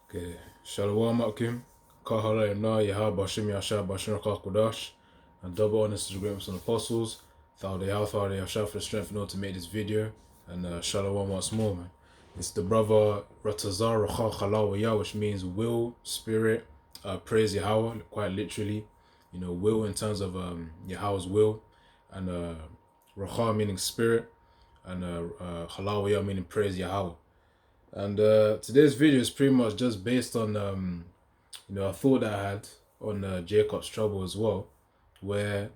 Okay, Shalom Akim, Kahala Imna, Yaha Bashim Yasha Bashir Kodash, and double honors to the greatest of the apostles. Thou the Alpha, the Yasha for the strength in order to make this video, and Shalom once more, man. It's the brother Ratazar Racha Chalawaya, which means will, spirit, praise Yahweh, quite literally. You know, will in terms of Yahweh's will, and Racha meaning spirit, and Chalawaya meaning praise Yahweh. And today's video is pretty much just based on a thought that I had on Jacob's trouble as well, where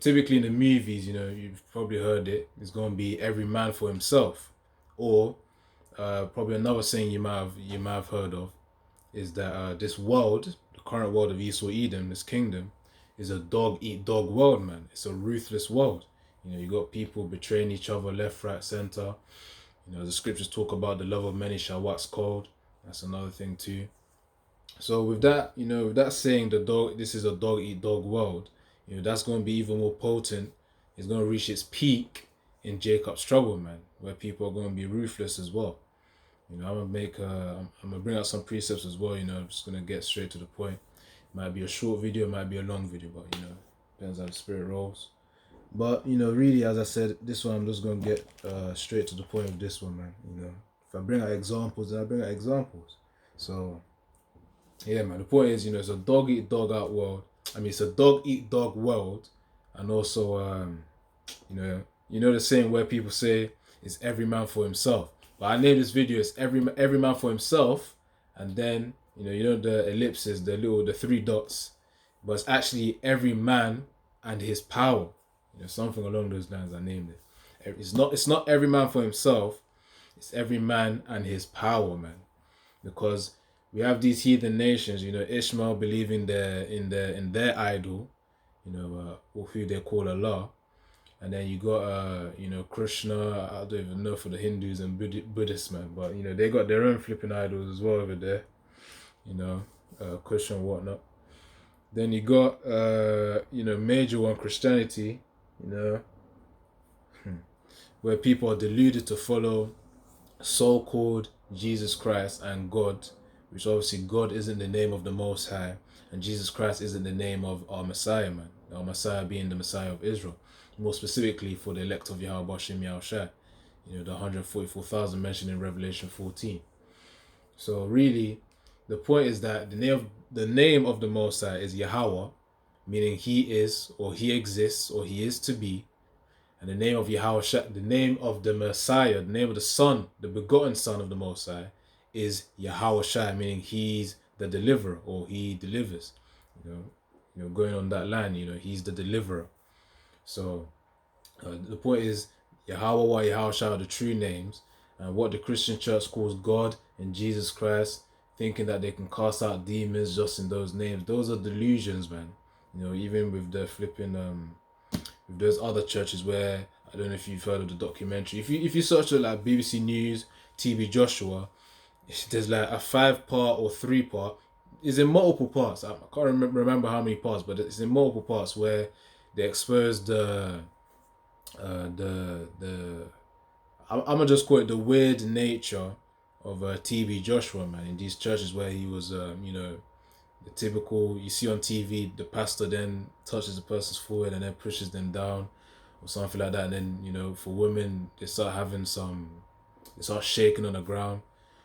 typically in the movies, you've probably heard it's going to be every man for himself, or probably another saying you might have heard of is that this world, the current world of Esau Edom, this kingdom, is a dog eat dog world, man. It's a ruthless world. You got people betraying each other left, right, center. The scriptures talk about the love of many shall wax cold. That's another thing too. So with that, with that saying, this is a dog eat dog world. That's going to be even more potent. It's going to reach its peak in Jacob's trouble, man, where people are going to be ruthless as well. I'm gonna bring out some precepts as well. I'm just gonna get straight to the point. It might be a short video, it might be a long video, but depends how the spirit rolls. But really, as I said, this one I'm just gonna get straight to the point of this one, man. If I bring out examples, then I bring out examples. So yeah, man. The point is, it's a dog eat dog out world. I mean, it's a dog eat dog world, and also the saying where people say it's every man for himself. But I named this video as every man for himself, and then the ellipses, the three dots, but it's actually every man and his power. Something along those lines. I named it. It's not every man for himself. It's every man and his power, man. Because we have these heathen nations. Ishmael believing in their idol. Or who they call Allah. And then you got Krishna. I don't even know for the Hindus and Buddhists, man. But they got their own flipping idols as well over there. Krishna and whatnot. Then you got major one, Christianity. Where people are deluded to follow so-called Jesus Christ and God, which obviously God isn't the name of the Most High, and Jesus Christ isn't the name of our Messiah, man. Our Messiah being the Messiah of Israel, more specifically for the elect of Yahweh Bashim Yahushai, the 144,000 mentioned in Revelation 14. So really, the point is that the name of the Most High is Yahweh, meaning He is, or He exists, or He is to be. And the name of Yahweh, the name of the Messiah, the name of the Son, the begotten Son of the Most High, is Yahweh Shai, meaning He's the deliverer, or He delivers. Going on that line, He's the deliverer. So the point is, Yahweh, Yahweh Shai are the true names, and what the Christian church calls God and Jesus Christ, thinking that they can cast out demons just in those names. Those are delusions, man. Even with the flipping there's other churches where, I don't know if you've heard of the documentary. If you search it like BBC News, TB Joshua, there's like a 5-part or 3-part. It's in multiple parts. I can't remember how many parts, but it's in multiple parts where they expose I'm gonna just call it the weird nature of TB Joshua, man, in these churches where he was the typical, you see on TV, the pastor then touches the person's forehead and then pushes them down or something like that. And then, for women, they start shaking on the ground.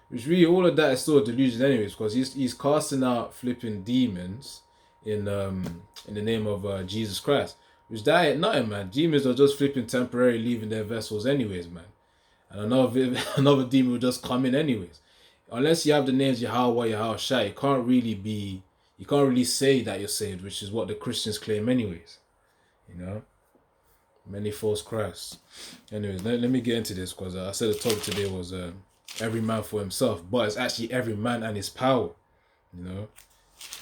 Which really, all of that is still a delusion anyways, because he's casting out flipping demons in the name of Jesus Christ. Which that ain't nothing, man. Demons are just flipping temporarily leaving their vessels anyways, man. And another demon will just come in anyways. Unless you have the names Yahweh, Yahweh Shai, you can't really say that you're saved, which is what the Christians claim anyways. Many false Christs. Anyways, let me get into this, because I said the topic today was every man for himself, but it's actually every man and his power.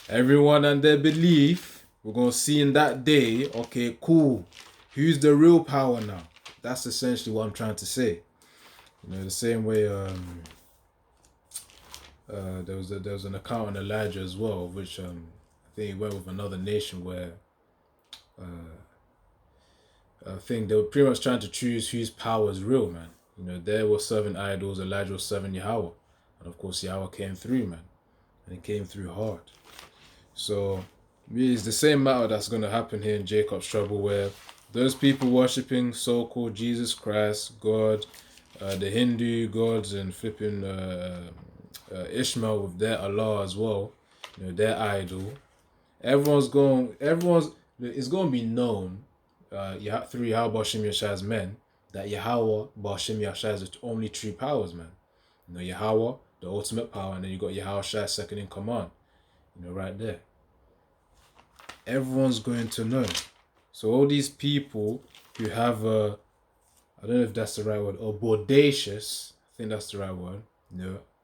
Everyone and their belief. We're going to see in that day, okay, cool. Who's the real power now? That's essentially what I'm trying to say. The same way there was an account on Elijah as well, which I think he went with another nation where I think they were pretty much trying to choose whose power is real, man. They were serving idols, Elijah was serving Yahweh. And of course, Yahweh came through, man. And he came through hard. So, really, it's the same matter that's going to happen here in Jacob's Trouble, where those people worshipping so-called Jesus Christ, God, the Hindu gods, and flipping Ishmael with their Allah as well, their idol. It's going to be known through Yahweh Bashim Yashai's men that Yahweh Bashim Yashai is the only true powers, man. Yahweh, the ultimate power, and then you got Yahweh Shai second in command. Right there. Everyone's going to know. So all these people who have I don't know if that's the right word, or bodacious, I think that's the right word,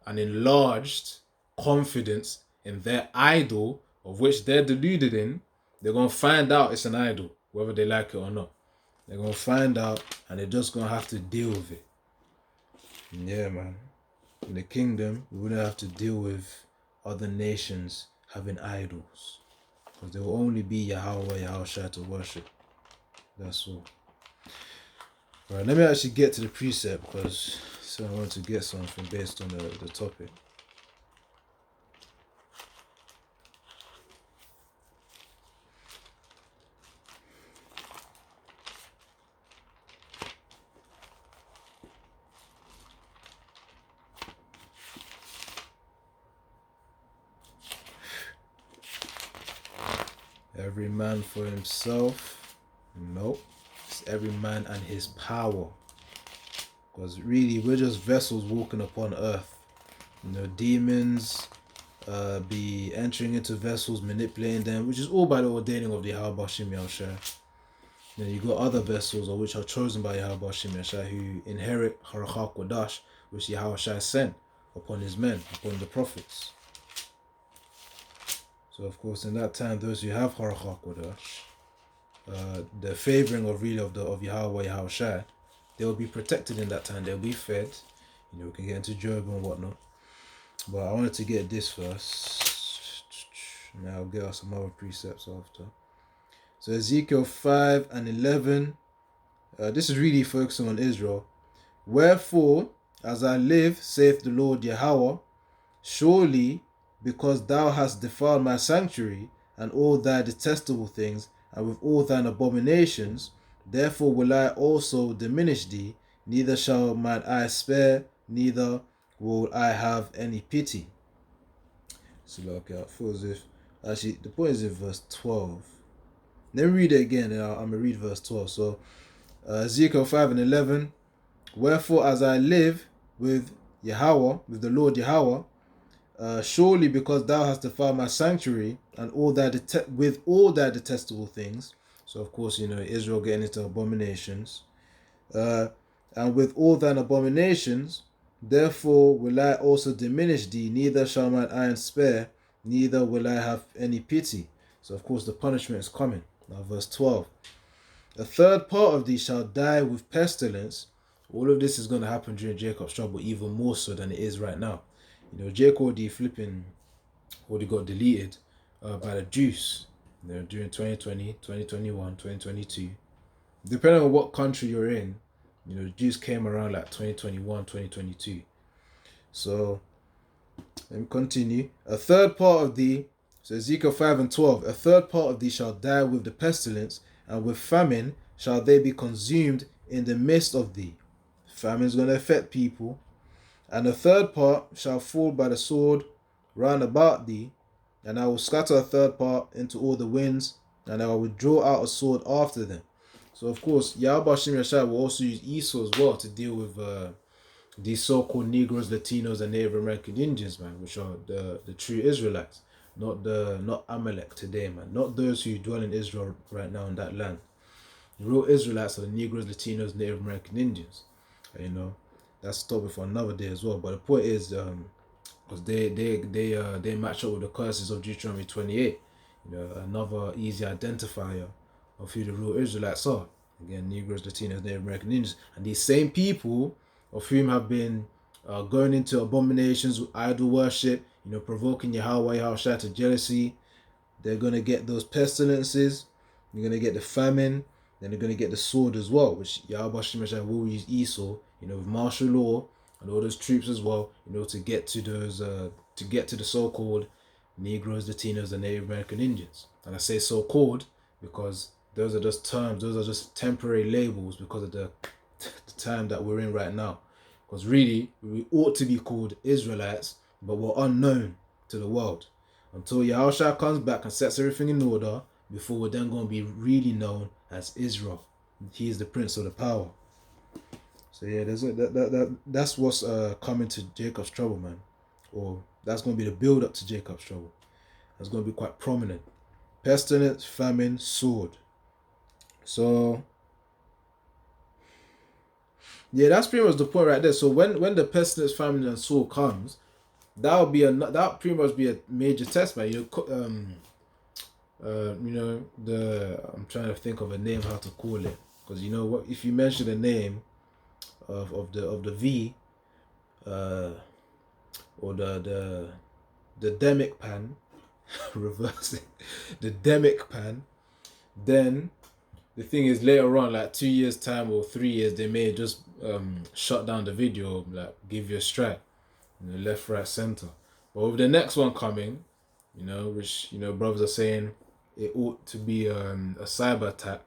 an enlarged confidence in their idol, of which they're deluded in, they're going to find out it's an idol, whether they like it or not. They're going to find out, and they're just going to have to deal with it. Yeah, man. In the kingdom, we wouldn't have to deal with other nations having idols, because there will only be Yahweh, Yahushua to worship. That's all. Right, let me actually get to the precept, because I wanted to get something based on the topic. Every man for himself? Nope. It's every man and his power. Because really, we're just vessels walking upon earth. Demons be entering into vessels, manipulating them, which is all by the ordaining of the Yahweh Bashim Yahushua. Then you got other vessels, which are chosen by Yahweh Bashim Yahushua, who inherit Harachah Kodash, which Yahweh Shai sent upon his men, upon the prophets. So of course, in that time, those who have Harachah Kodash, the favoring of Yahweh Yahushua, they will be protected in that time. They'll be fed. We can get into Job and whatnot. But I wanted to get this first. Now I'll get us some other precepts after. So Ezekiel 5 and 11. This is really focusing on Israel. Wherefore, as I live, saith the Lord Yahweh, surely because thou hast defiled my sanctuary and all thy detestable things, and with all thine abominations, therefore will I also diminish thee, neither shall mine eye spare, neither will I have any pity. So okay, I feel as if, actually, the point is in verse 12. Let me read it again, and I'm going to read verse 12. So, Ezekiel 5 and 11, wherefore as I live with Yahweh, with the Lord Yahweh, surely because thou hast defiled my sanctuary and with all thy detestable things. So of course, Israel getting into abominations. And with all thine abominations, therefore will I also diminish thee, neither shall mine eye spare, neither will I have any pity. So of course the punishment is coming. Now verse 12. A third part of thee shall die with pestilence. All of this is going to happen during Jacob's trouble, even more so than it is right now. Jacob already got deleted by the Jews during 2020, 2021, 2022. Depending on what country you're in, the Jews came around like 2021, 2022. So, let me continue. A third part of thee, so Ezekiel 5 and 12, a third part of thee shall die with the pestilence, and with famine shall they be consumed in the midst of thee. Famine is going to affect people. And a third part shall fall by the sword round about thee, and I will scatter a third part into all the winds, and I will draw out a sword after them. So of course, Yahweh Shem Yashai will also use Esau as well to deal with these so-called Negroes, Latinos, and Native American Indians, man, which are the true Israelites, not Amalek today, man, not those who dwell in Israel right now in that land. The real Israelites are the Negroes, Latinos, Native American Indians. That's a topic for another day as well. But the point is, because they match up with the curses of Deuteronomy 28. Another easy identifier of who the real Israelites are. Again, Negroes, Latinos, Native American Indians, and these same people of whom have been going into abominations, idol worship, provoking Yahweh Yahushua to jealousy. They're gonna get those pestilences. You're gonna get the famine. Then they're gonna get the sword as well, which Yahweh Shemashah will use Esau, with martial law, and all those troops as well, to get to those to get to the so-called Negroes, Latinos, and Native American Indians. And I say so-called because those are just terms, those are just temporary labels because of the time that we're in right now. Because really, we ought to be called Israelites, but we're unknown to the world. Until Yahushua comes back and sets everything in order, before we're then going to be really known as Israel. He is the Prince of the Power. So yeah, that's what's coming to Jacob's trouble, man. Or that's going to be the build-up to Jacob's trouble. That's going to be quite prominent. Pestilence, famine, sword. So yeah, that's pretty much the point right there. So when the pestilence, famine, and sword comes, that pretty much be a major test, man. I'm trying to think of a name how to call it, because you know what, if you mention the name of the V, or the demic pan, reversing the demic pan, then the thing is later on, like 2 years time or 3 years, they may just shut down the video, like give you a strike, left, right, center. But with the next one coming, which brothers are saying it ought to be a cyber attack,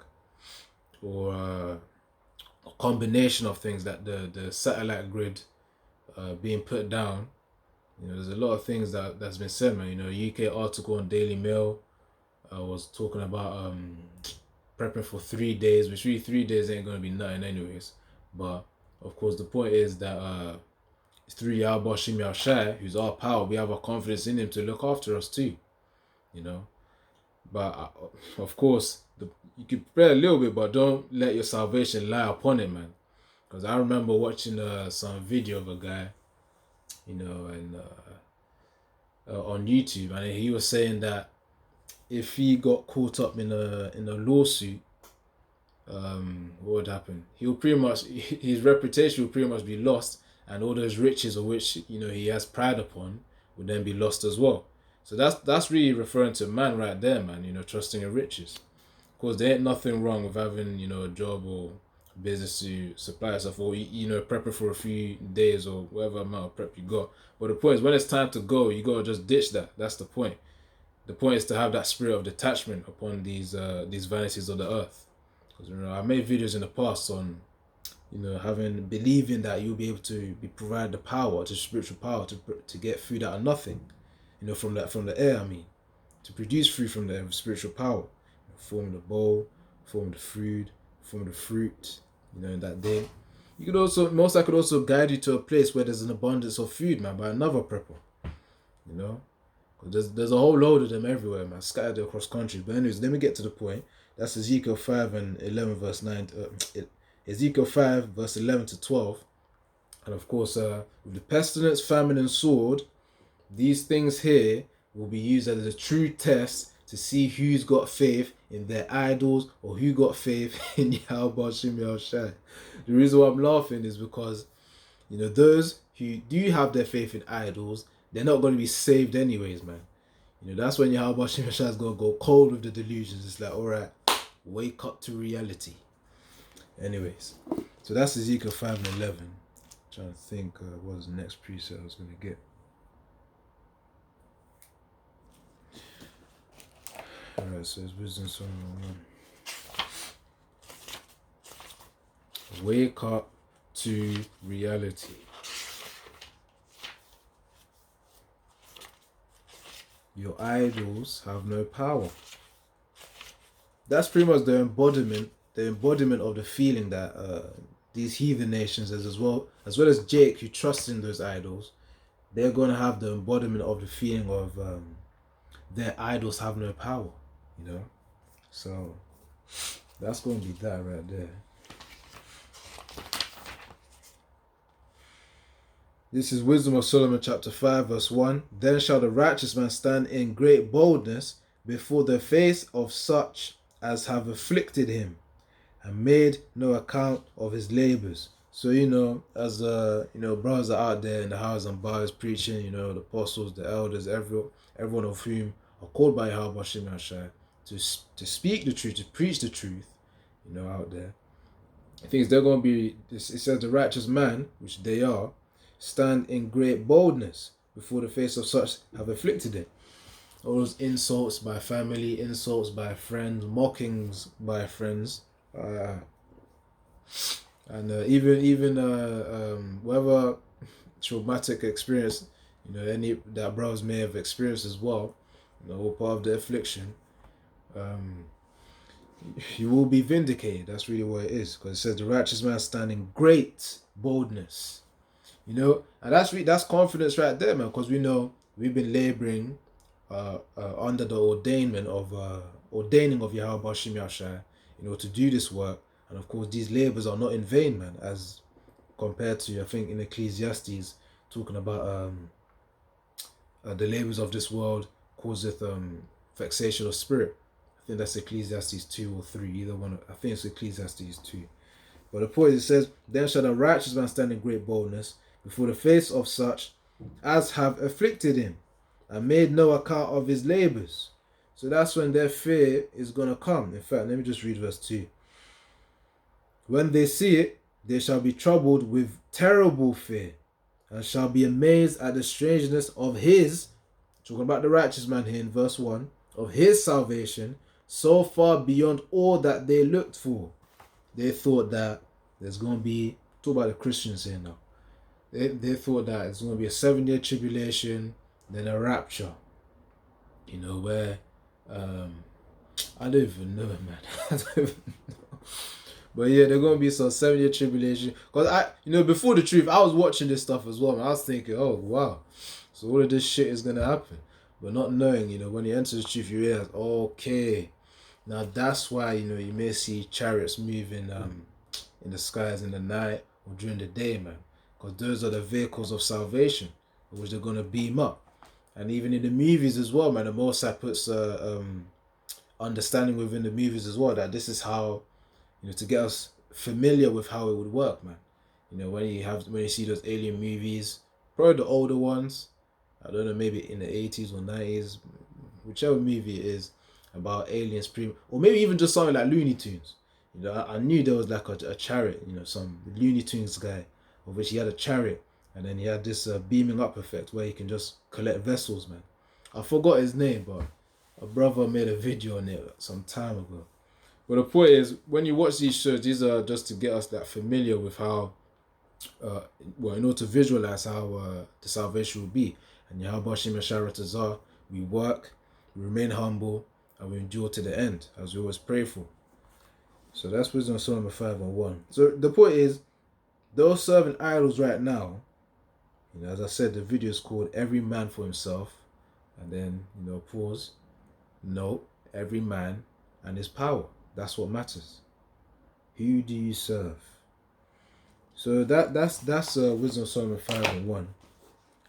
or a combination of things, that the satellite grid being put down. There's a lot of things that's been said, man. UK article on Daily Mail was talking about prepping for 3 days, which really 3 days ain't gonna be nothing anyways. But of course, the point is that it's through Yahweh Shem Yahushai, who's our power. We have our confidence in him to look after us too, But of course, you can prepare a little bit, but don't let your salvation lie upon it, man. Because I remember watching some video of a guy, and on YouTube, and he was saying that if he got caught up in a lawsuit, what would happen? He'll pretty much, his reputation will pretty much be lost, and all those riches of which he has pride upon would then be lost as well. So that's really referring to man right there, man. Trusting in riches. Of course, there ain't nothing wrong with having a job or business to supply yourself, or prepping for a few days or whatever amount of prep you got. But the point is, when it's time to go, you gotta just ditch that. That's the point. The point is to have that spirit of detachment upon these vanities of the earth. Because I made videos in the past on believing that you'll be able to be provided the power, to spiritual power, to get food out of nothing, from the air. I mean, to produce food from the spiritual power, form the bowl, form the food, form the fruit. In that day, you could also I could also guide you to a place where there's an abundance of food, man, by another prepper. There's a whole load of them everywhere, man, scattered across countries. But anyways, let me get to the point. That's Ezekiel 5 and 11 verse 9. Ezekiel 5 verse 11 to 12. And of course, with the pestilence, famine, and sword, these things here will be used as a true test to see who's got faith in their idols, or who got faith in Yahweh Shem Yahushai. The reason why I'm laughing is because, those who do have their faith in idols, they're not going to be saved anyways, man. That's when Yahweh Shem Yahushai is going to go cold with the delusions. It's like, all right, wake up to reality. Anyways, so that's Ezekiel 5 and 11. I'm trying to think what was the next precept I was going to get. Alright, so it's Wisdom Song 1. Wake up to reality. Your idols have no power. That's pretty much the embodiment of the feeling that these heathen nations, as well as Jake, who trusts in those idols, they're going to have the embodiment of the feeling of their idols have no power. So that's going to be that right there. This is Wisdom of Solomon chapter 5 verse 1. Then shall the righteous man stand in great boldness before the face of such as have afflicted him, and made no account of his labors. So as brothers are out there in the houses and bars preaching, the apostles, the elders, everyone of whom are called by Yahweh Shem Yahushai to speak the truth, to preach the truth, out there. I think they're going to be, it says the righteous man, which they are, stand in great boldness before the face of such have afflicted him. All those insults by family, insults by friends, mockings by friends, and even whatever traumatic experience, any that brothers may have experienced as well, all part of the affliction. You will be vindicated. That's really what it is, because it says the righteous man stand in great boldness. And that's confidence right there, man. Because we know we've been laboring under the ordaining of Yahweh Bashim Yashai, to do this work. And of course, these labors are not in vain, man. As compared to, I think, in Ecclesiastes, talking about the labors of this world causeth vexation of spirit. I think that's Ecclesiastes 2 or 3, either one. I think it's Ecclesiastes 2. But the point is, it says, then shall the righteous man stand in great boldness before the face of such as have afflicted him and made no account of his labors. So that's when their fear is going to come. In fact, let me just read verse 2. When they see it, they shall be troubled with terrible fear and shall be amazed at the strangeness of his, talking about the righteous man here in verse 1, of his salvation, so far beyond all that they looked for. They thought that there's going to be, talk about the Christians here now, they thought that it's going to be a 7-year tribulation, then a rapture, where, I don't even know, man. I don't even know. But yeah, there's going to be some 7-year tribulation. Because before the truth, I was watching this stuff as well, and I was thinking, oh, wow. So all of this shit is going to happen. But not knowing, when you enter the truth, you realize, okay, now that's why, you may see chariots moving in the skies in the night or during the day, man. Because those are the vehicles of salvation, which they're going to beam up. And even in the movies as well, man, the Most High puts understanding within the movies as well, that this is how, to get us familiar with how it would work, man. When you see those alien movies, probably the older ones, I don't know, maybe in the 80s or 90s, whichever movie it is, about aliens, or maybe even just something like Looney Tunes. I knew there was like a chariot, some Looney Tunes guy, of which he had a chariot, and then he had this beaming up effect where he can just collect vessels, man. I forgot his name, but a brother made a video on it some time ago. But the point is, when you watch these shows, these are just to get us that familiar with how, in order to visualize how the salvation will be. And Yahweh Shem Yashai, we work, we remain humble, and we endure to the end, as we always pray for. So that's Wisdom of Solomon 5:1. So the point is, those serving idols right now, as I said, the video is called Every Man for Himself. And then, pause. No, every man and his power. That's what matters. Who do you serve? So that's Wisdom of Solomon 5:1.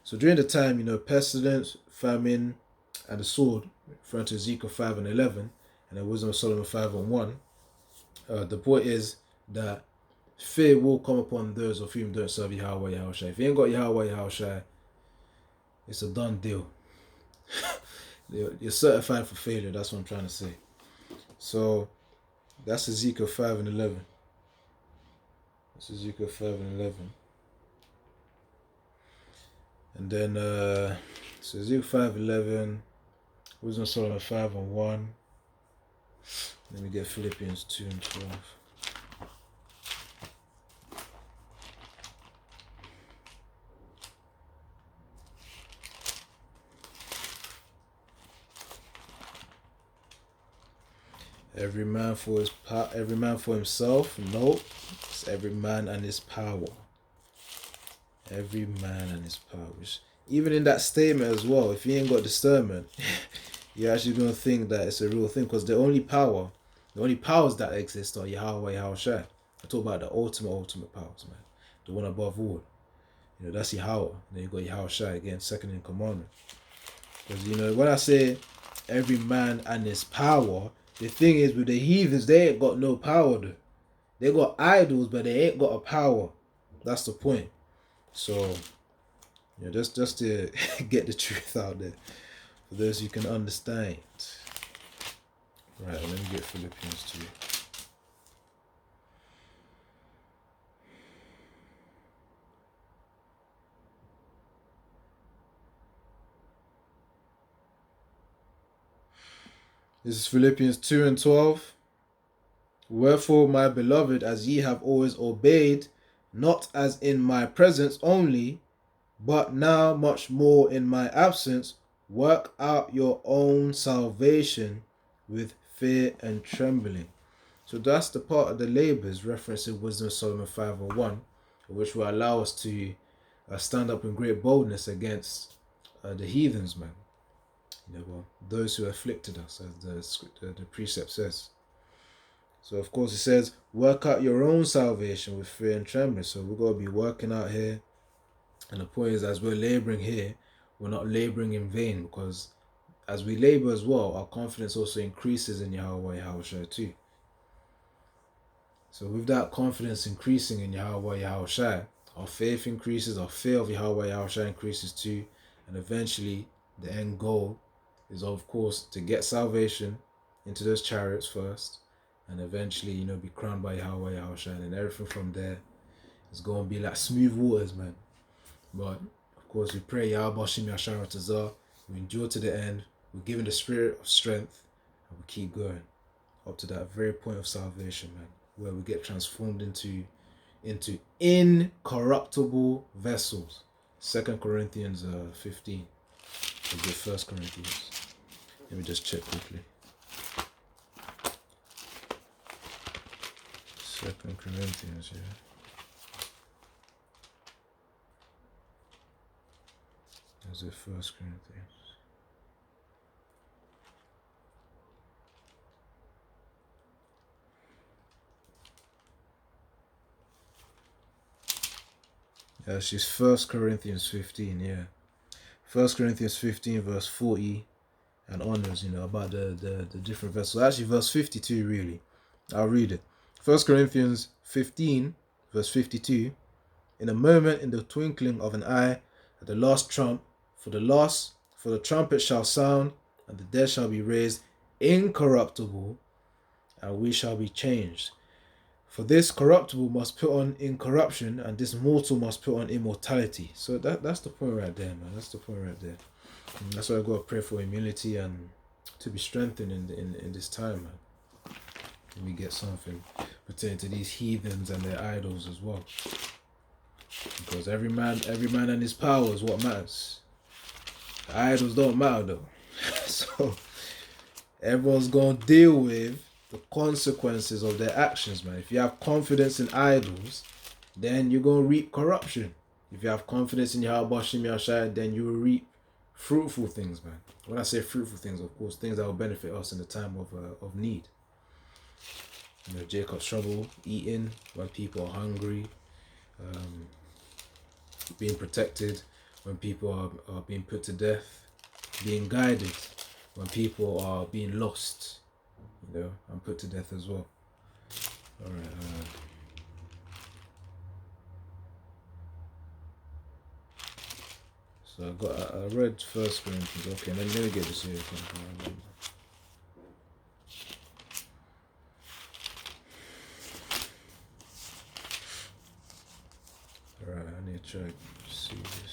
So during the time, pestilence, famine, and the sword, referring to Ezekiel 5:11, and then Wisdom of Solomon 5:1, the point is that fear will come upon those of whom don't serve Yahweh Yahushua. If you ain't got Yahweh Yahushua, it's a done deal. You're certified for failure. That's what I'm trying to say. So that's Ezekiel 5:11. That's Ezekiel 5:11. And then so Ezekiel 5:11, Wisdom of Solomon 5:1. Let me get Philippians 2:12. Every man for himself. No, it's every man and his power. Every man and his power. Even in that statement as well, if you ain't got discernment, you're actually gonna think that it's a real thing, because the only powers that exist are Yahweh Yahushua. I talk about the ultimate powers, man. The one above all. That's Yahweh. Then you got Yahushua again, second in commandment. Because when I say every man and his power, the thing is, with the heathens, they ain't got no power though. They got idols, but they ain't got a power. That's the point. So, just to get the truth out there, for those who can understand. Right, let me get Philippians 2. This is Philippians 2 and 12. Wherefore, my beloved, as ye have always obeyed, not as in my presence only, but now much more in my absence, work out your own salvation with fear and trembling. So that's the part of the labors referencing Wisdom of Solomon 5:01, which will allow us to stand up in great boldness against the heathens, man. Those who afflicted us, as the precept says. So of course it says, work out your own salvation with fear and trembling. So we've got to be working out here. And the point is, as we're laboring here, we're not laboring in vain, because as we labor as well, our confidence also increases in Yahweh Yahushua too. So with that confidence increasing in Yahweh Yahushua, our faith increases, our fear of Yahweh Yahushua increases too, and eventually the end goal is of course to get salvation into those chariots first, and eventually, be crowned by Yahweh Yahushua, and everything from there is going to be like smooth waters, man. But of course we pray Yahweh Shem Yashar Tazar, we endure to the end, we're given the spirit of strength, and we keep going up to that very point of salvation, man, where we get transformed into incorruptible vessels. 2 Corinthians 15. Or the 1 Corinthians. Let me just check quickly. 2 Corinthians, yeah. There's it 1 Corinthians. Yeah, she's 1 Corinthians 15, yeah. 1 Corinthians 15 verse 40 and onwards, about the different vessels. Actually, verse 52 really. I'll read it. 1 Corinthians 15 verse 52. In a moment, in the twinkling of an eye, at the last trump, for the trumpet shall sound, and the dead shall be raised incorruptible, and we shall be changed. For this corruptible must put on incorruption, and this mortal must put on immortality. So that's the point right there, man. That's the point right there. And that's why I got to pray for humility and to be strengthened in this time, man. And we get something pertaining to these heathens and their idols as well. Because every man and his power is what matters. The idols don't matter though. So everyone's gonna deal with the consequences of their actions, man. If you have confidence in idols, then you're gonna reap corruption. If you have confidence in Yahweh Shem Yashai, then you will reap fruitful things, man. When I say fruitful things, of course, things that will benefit us in the time of need. Jacob's trouble, eating when people are hungry, being protected when people are being put to death, being guided when people are being lost, and put to death as well. Alright, so I read 1 Corinthians. Okay, let me get this here. Alright, I need to try to see this.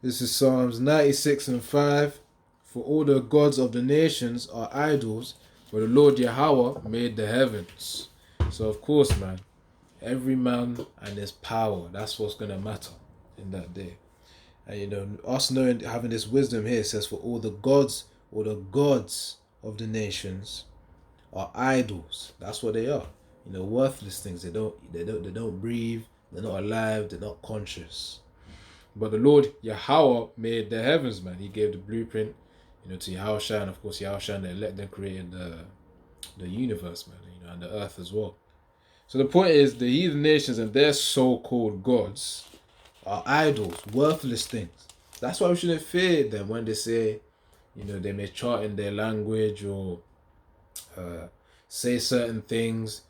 This is Psalms 96 and 5. For all the gods of the nations are idols, but the Lord Yahweh made the heavens. So of course, man, every man and his power, that's what's going to matter in that day. And us knowing, having this wisdom here, says for all the gods of the nations are idols. That's what they are. Worthless things. They don't breathe, they're not alive, they're not conscious. But the Lord Yahweh made the heavens, man. He gave the blueprint, to Yahushua, and of course Yahushua and the elect then created the universe, man, and the earth as well. So the point is, the heathen nations and their so-called gods are idols, worthless things. That's why we shouldn't fear them when they say, they may chant in their language or say certain things,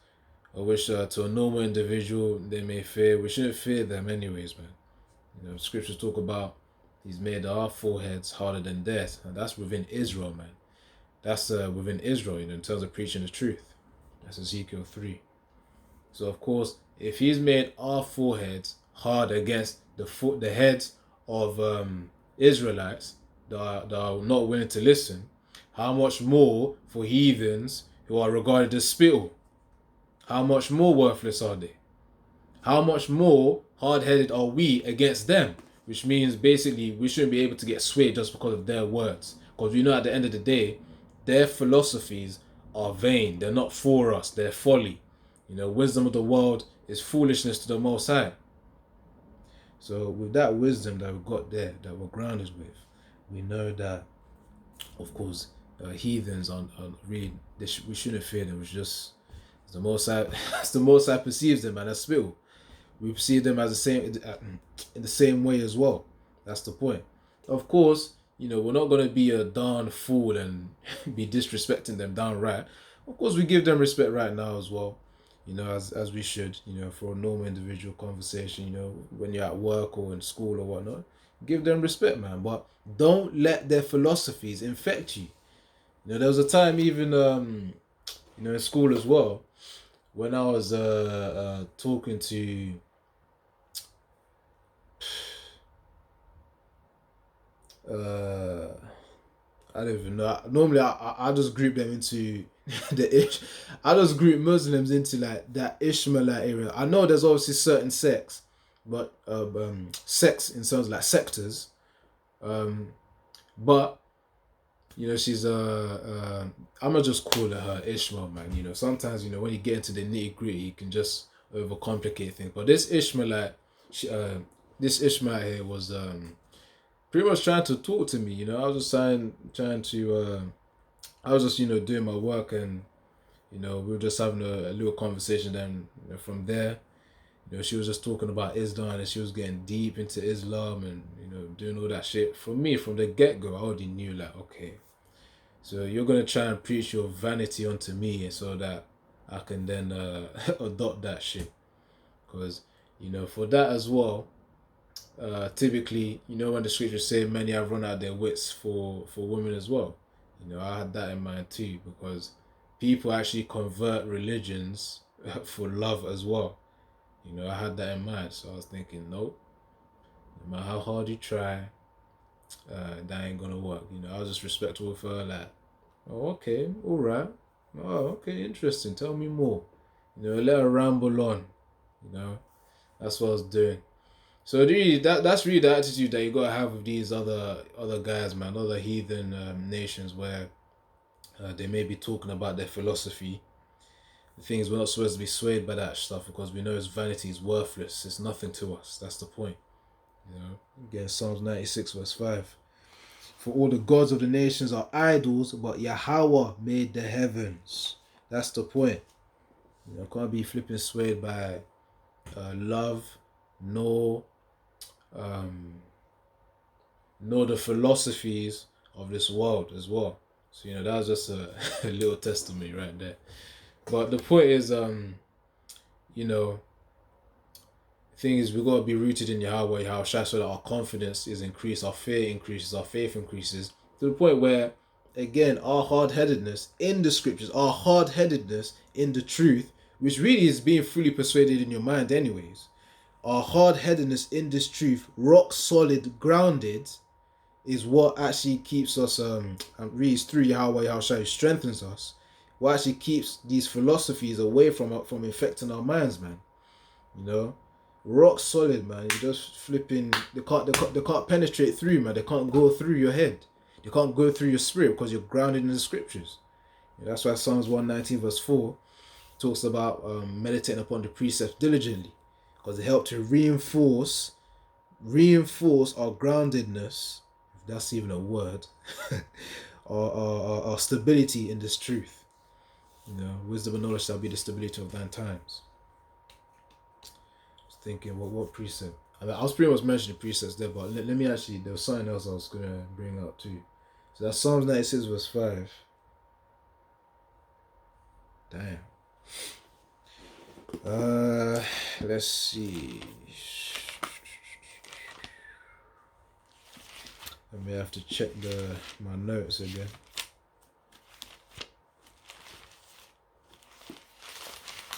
or which to a normal individual they may fear. We shouldn't fear them anyways, man. Scriptures talk about he's made our foreheads harder than death, and that's within Israel, man. That's within Israel, in terms of preaching the truth. That's Ezekiel 3. So of course, if he's made our foreheads hard against the heads of Israelites that are not willing to listen, how much more for heathens who are regarded as spittle? How much more worthless are they? How much more hard-headed are we against them? Which means basically we shouldn't be able to get swayed just because of their words. Because we know at the end of the day, their philosophies are vain. They're not for us. They're folly. Wisdom of the world is foolishness to the Most High. So with that wisdom that we've got there, that we're grounded with, we know that, of course, heathens are really, we shouldn't fear them. It's just the Most High, as the Most High perceives them, and as spittle. We perceive them as the same in the same way as well. That's the point. Of course, we're not gonna be a darn fool and be disrespecting them downright. Of course, we give them respect right now as well. As we should. For a normal individual conversation. When you're at work or in school or whatnot, give them respect, man. But don't let their philosophies infect you. There was a time even in school as well, when I was talking to I don't even know. Normally, I just group them into I just group Muslims into like that Ishmaelite area. I know there's obviously certain sects, but sects in terms of like sectors. But she's I'm gonna just call her Ishmael, man. Sometimes when you get into the nitty gritty, you can just overcomplicate things. But this Ishmaelite, this Ishmael here was pretty much trying to talk to me. I was just trying to I was just doing my work, and we were just having a little conversation. Then from there, she was just talking about Islam, and she was getting deep into Islam, and doing all that shit. For me, from the get-go, I already knew, like, okay, so you're gonna try and preach your vanity onto me so that I can then adopt that shit. Because for that as well, typically, when the scriptures say many have run out their wits for women as well, I had that in mind too, because people actually convert religions for love as well. I had that in mind, so I was thinking, nope, no matter how hard you try, that ain't gonna work. I was just respectful of her, like, oh, okay, all right, oh, okay, interesting, tell me more. Let her ramble on. That's what I was doing. So really, that's really the attitude that you gotta have with these other guys, man, other heathen nations, where they may be talking about their philosophy. The thing is, we're not supposed to be swayed by that stuff, because we know its vanity is worthless. It's nothing to us. That's the point. Again, Psalms 96 verse 5. For all the gods of the nations are idols, but Yahweh made the heavens. That's the point. Can't be flipping swayed by love, nor the philosophies of this world as well. So that was just a little testimony right there. But the point is, the thing is, we gotta be rooted in Yahweh, so that our confidence is increased, our fear increases, our faith increases, to the point where, again, our hard-headedness in the scriptures, our hard-headedness in the truth, which really is being fully persuaded in your mind anyways, our hard-headedness in this truth, rock solid, grounded, is what actually keeps us, really through Yahweh, who strengthens us, what actually keeps these philosophies away from infecting our minds, man. Rock solid, man. You just flipping. They can't penetrate through, man. They can't go through your head. They can't go through your spirit, because you're grounded in the scriptures. That's why Psalms 119 verse 4 talks about meditating upon the precepts diligently, because they help to reinforce our groundedness, if that's even a word, our stability in this truth. Wisdom and knowledge shall be the stability of thine times. Thinking what precept. I was pretty much mentioning precepts there, but let me actually, there was something else I was gonna bring up too. So that's Psalms 96 verse 5. Damn. Let's see. I may have to check my notes again.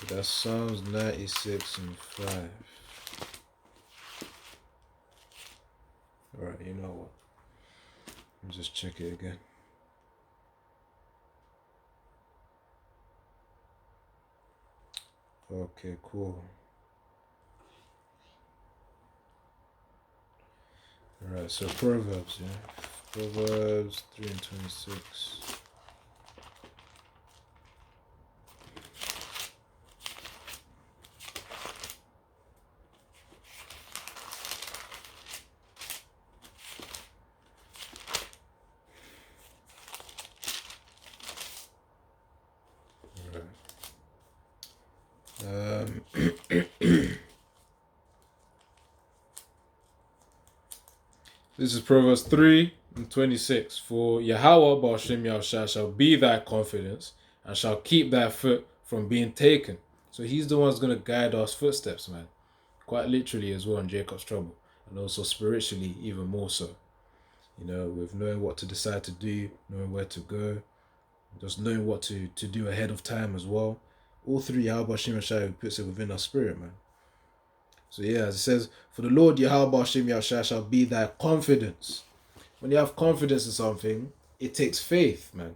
That's Psalms 96 and 5. Alright, you know what? Let me just check it again. Okay, cool. Alright, so Proverbs, yeah. Proverbs 3 and 26. This is Proverbs 3 and 26. For Yahweh Ba'ashem Yahushua shall be thy confidence and shall keep thy foot from being taken. So he's the one who's going to guide our footsteps, man. Quite literally as well in Jacob's trouble. And also spiritually even more so. You know, with knowing what to decide to do, knowing where to go, just knowing what to do ahead of time as well. All three, Yahweh Ba'ashem Yahushua puts it within our spirit, man. So yeah, as it says, for the Lord Yahweh Ba'ashem Yahushua shall be thy confidence. When you have confidence in something, it takes faith, man.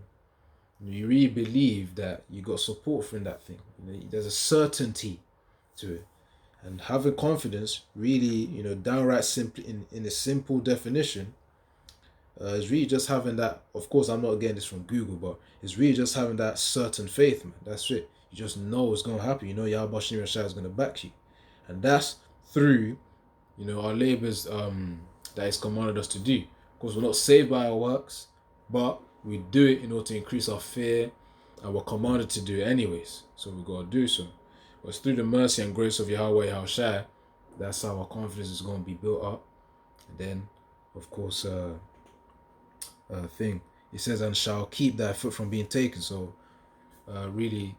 You really believe that you got support from that thing. You know, there's a certainty to it. And having confidence, really, you know, downright simply in a simple definition, is really just having that. Of course, I'm not getting this from Google, but it's really just having that certain faith, man. That's it. You just know it's gonna happen. You know Yahweh Ba'ashem Yahushua is gonna back you. And that's through, you know, our labors that He's commanded us to do. Of course, we're not saved by our works, but we do it in order to increase our fear, and we're commanded to do it anyways. So we gotta do so. But it's through the mercy and grace of Yahweh Yahushua, that's how our confidence is going to be built up. And then, of course, thing it says, and shall keep thy foot from being taken. So, really,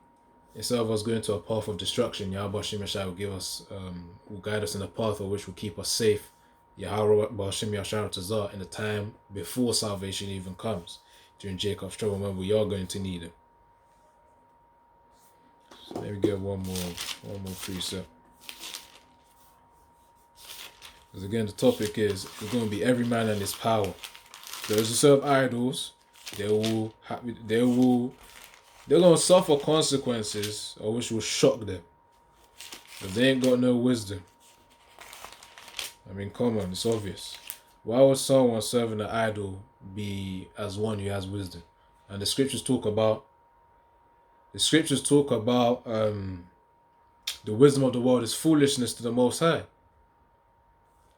instead of us going to a path of destruction, Yahweh Ba'ashem Yahushua will give us, will guide us in a path of which will keep us safe. Yahweh Ba'ashem Yahushua in the time before salvation even comes, during Jacob's trouble, when we are going to need it. So let me get one more precept. Because again, the topic is it's going to be every man and his power. Those who serve idols, they're going to suffer consequences, or which will shock them. But they ain't got no wisdom. I mean, come on, it's obvious. Why would someone serving an idol be as one who has wisdom? And the scriptures talk about the wisdom of the world is foolishness to the Most High.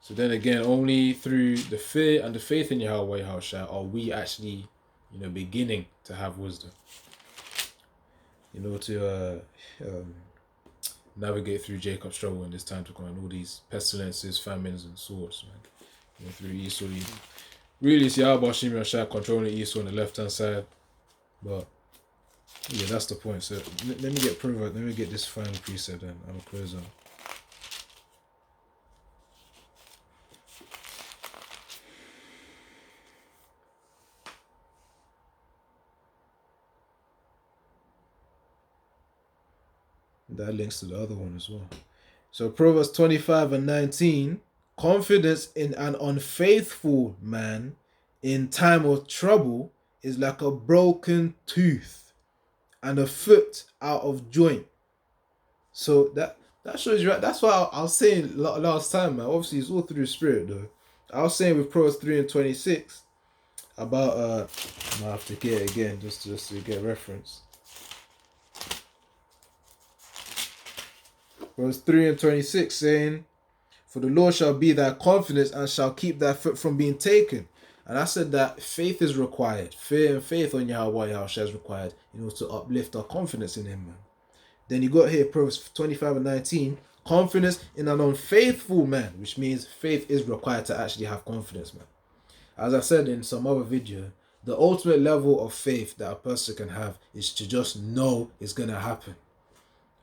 So then again, only through the fear and the faith in Yahweh Yahushua are we actually, you know, beginning to have wisdom. You know, to navigate through Jacob's trouble in this time to come, and all these pestilences, famines, and swords, man. You know, through Esau. Really, it's Yahweh Ba'ashem Yahushua controlling Esau on the left-hand side. But yeah, that's the point. So let me get Proverbs. Let me get this final precept, then I'm gonna close out. That links to the other one as well. So Proverbs 25 and 19, confidence in an unfaithful man in time of trouble is like a broken tooth and a foot out of joint. So that shows you, right? That's why I was saying last time, man. Obviously, it's all through the spirit, though. I was saying with Proverbs 3 and 26 about I might have to get it again just to get reference. Verse 3 and 26 saying, for the Lord shall be thy confidence and shall keep thy foot from being taken. And I said that faith is required. Fear and faith on Yahweh Yahushua is required in order to uplift our confidence in Him, man. Then you got here Proverbs 25 and 19, confidence in an unfaithful man, which means faith is required to actually have confidence, man. As I said in some other video, the ultimate level of faith that a person can have is to just know it's going to happen.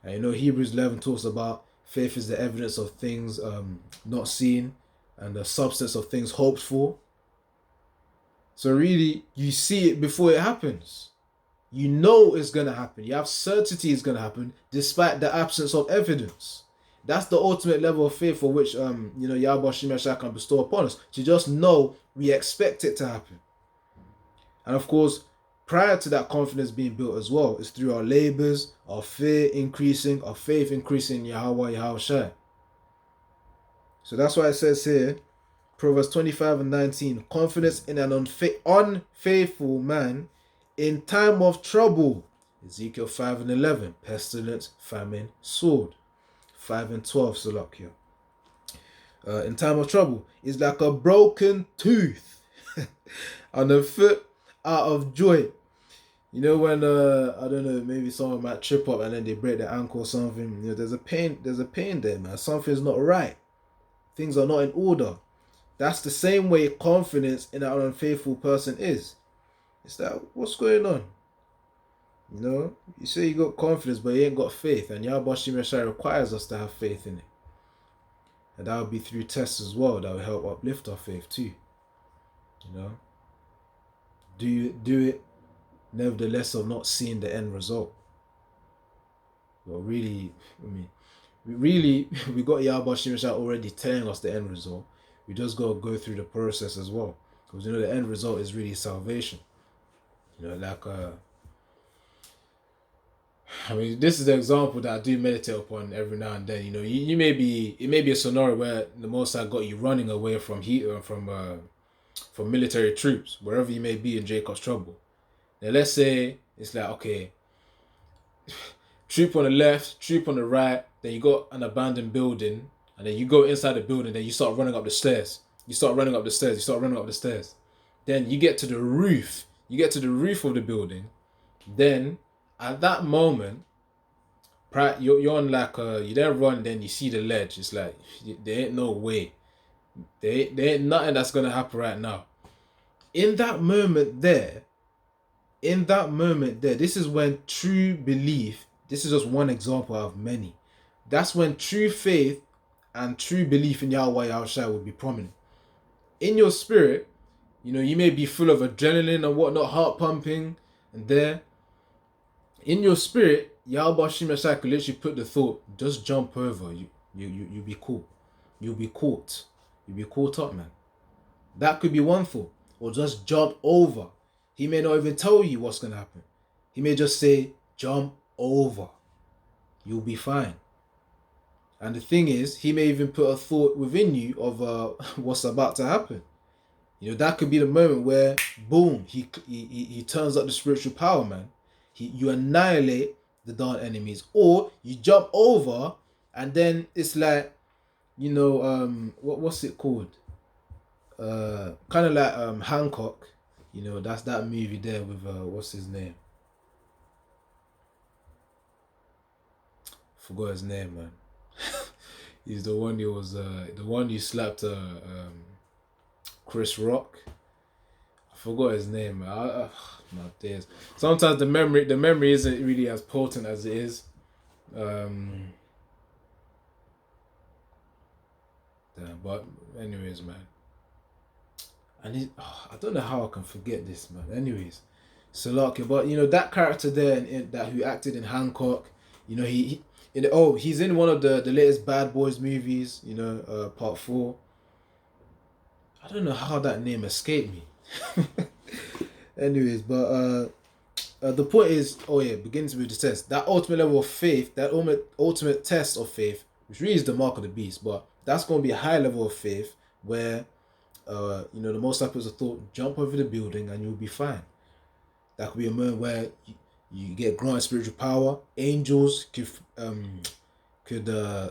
And you know, Hebrews 11 talks about faith is the evidence of things not seen and the substance of things hoped for. So really, you see it before it happens. You know it's going to happen. You have certainty it's going to happen despite the absence of evidence. That's the ultimate level of faith for which Yahweh Shemeshah can bestow upon us. To just know we expect it to happen. And of course, prior to that confidence being built as well, it's through our labors, our fear increasing, our faith increasing in Yahweh Yahushua. So that's why it says here, Proverbs 25:19, confidence in an unfaithful man in time of trouble. Ezekiel 5:11, pestilence, famine, sword. 5:12, Salakia. In time of trouble is like a broken tooth and a foot out of joint. You know when I don't know, maybe someone might trip up and then they break their ankle or something. You know, there's a pain there, man. Something's not right. Things are not in order. That's the same way confidence in an unfaithful person is. It's that, what's going on? You know, you say you got confidence, but you ain't got faith. And Yahweh Shemeshai requires us to have faith in it. And that will be through tests as well that will help uplift our faith too. You know, do it nevertheless of not seeing the end result. Well, really, we got Yahweh Shemeshai already telling us the end result. We just got to go through the process as well. Because the end result is really salvation. This is the example that I do meditate upon every now and then. It may be a scenario where the Most High got you running away from military troops, wherever you may be in Jacob's trouble. Now let's say it's like, okay, troop on the left, troop on the right, then you got an abandoned building, and then you go inside the building, then you start running up the stairs. Then you get to the roof. Of the building. Then at that moment, you're on like you then run, then you see the ledge. It's like there ain't no way. There ain't nothing that's gonna happen right now. In that moment there, this is when true belief, this is just one example out of many. That's when true faith and true belief in Yahweh Yahushua will be prominent. In your spirit, you may be full of adrenaline and whatnot, heart pumping, and there. In your spirit, Yahweh Shemeshai could literally put the thought, just jump over, you'll be cool. You'll be caught up, man. That could be one thought. Or just jump over. He may not even tell you what's going to happen. He may just say, jump over. You'll be fine. And the thing is, he may even put a thought within you of what's about to happen. That could be the moment where, boom, he turns up the spiritual power, man. You annihilate the dark enemies. Or you jump over, and then it's like, what's it called? Kind of like Hancock. That's that movie there with what's his name? Forgot his name, man. He's the one who slapped Chris Rock. I forgot his name, man. My days. Sometimes the memory isn't really as potent as it is. But anyways, man. And I don't know how I can forget this, man. Anyways, Salakia, but that character there that who acted in Hancock, he's in one of the latest Bad Boys movies, part 4. I don't know how that name escaped me. Anyways, but the point is, begins with the test. That ultimate level of faith, that ultimate test of faith, which really is the mark of the beast, but that's going to be a high level of faith where the Most High puts a thought, jump over the building and you'll be fine. That could be a moment where you get granted spiritual power. Angels could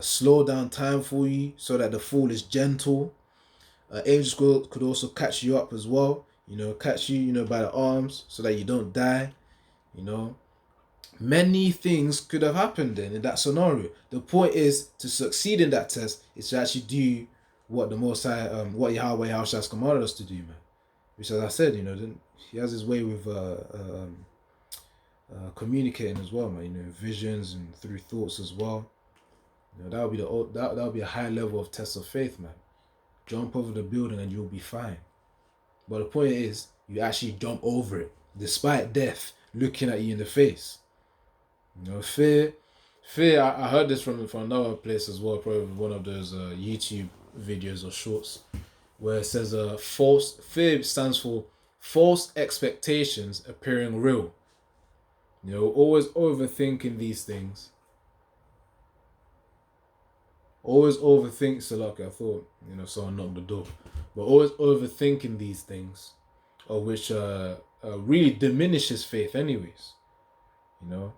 slow down time for you so that the fall is gentle. Angels could also catch you up as well. Catch you, by the arms so that you don't die. Many things could have happened then in that scenario. The point is to succeed in that test is to actually do what the Most High, what Yahweh Yahushua has commanded us to do, man. Which, as I said, he has his way with communicating as well, man. Visions and through thoughts as well. That would be a high level of test of faith, man. Jump over the building and you'll be fine. But the point is, you actually jump over it, despite death, looking at you in the face. You know, fear. I heard this from another place as well, probably one of those YouTube videos or shorts, where it says false fear stands for false expectations appearing real. You know, always overthinking these things. Always overthink, so like I thought, you know, someone knocked the door. But always overthinking these things, or which really diminishes faith anyways. You know.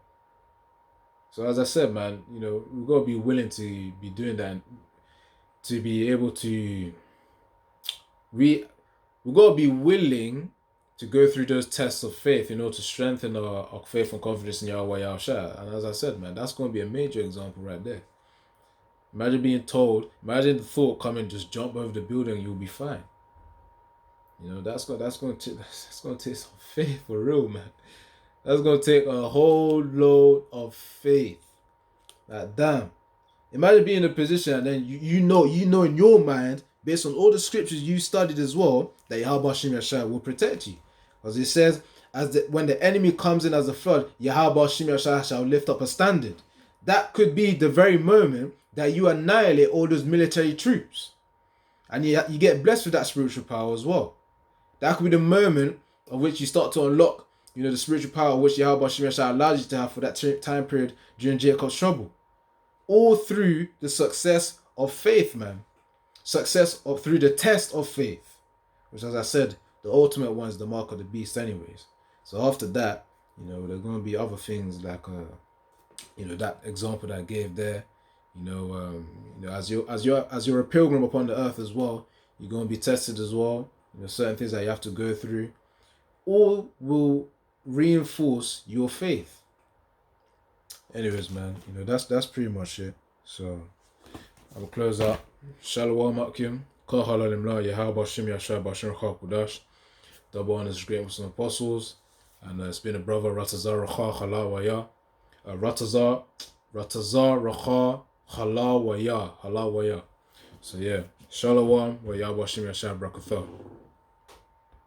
So as I said, man, you know, we gotta be willing to be doing that, to be able to we gotta be willing to go through those tests of faith in order to strengthen our faith and confidence in Yahweh Yahushua. And as I said, man, that's gonna be a major example right there. Imagine being told, imagine the thought coming, just jump over the building, you'll be fine. You know, that's gonna take some faith for real, man. That's gonna take a whole load of faith. Like damn. Imagine being in a position and then you know in your mind, based on all the scriptures you studied as well, that Yahweh Shem Yashai will protect you. Because it says, when the enemy comes in as a flood, Yahweh Shem Yashai shall lift up a standard. That could be the very moment that you annihilate all those military troops. And you get blessed with that spiritual power as well. That could be the moment of which you start to unlock, you know, the spiritual power which Yahweh Shem Yashai allows you to have for that time period during Jacob's trouble. All through the success of faith, man. Through the test of faith. Which, as I said, the ultimate one is the mark of the beast anyways. So after that, you know, there's going to be other things like, you know, that example that I gave there. You know, as you're a pilgrim upon the earth as well, you're going to be tested as well. You know, certain things that you have to go through. All will reinforce your faith. Anyways, man, you know, that's pretty much it. So I will close out. Shalom Akim. Kol halalim la Yahweh Shem Yashai Bashir Chakudash. Double honors great Muslim apostles. And it's been a brother Ratazar Racha Halawaya. Ratazar Racha Halawaya. So yeah. Shalom wa Yahweh Shem Yashai Brakatha.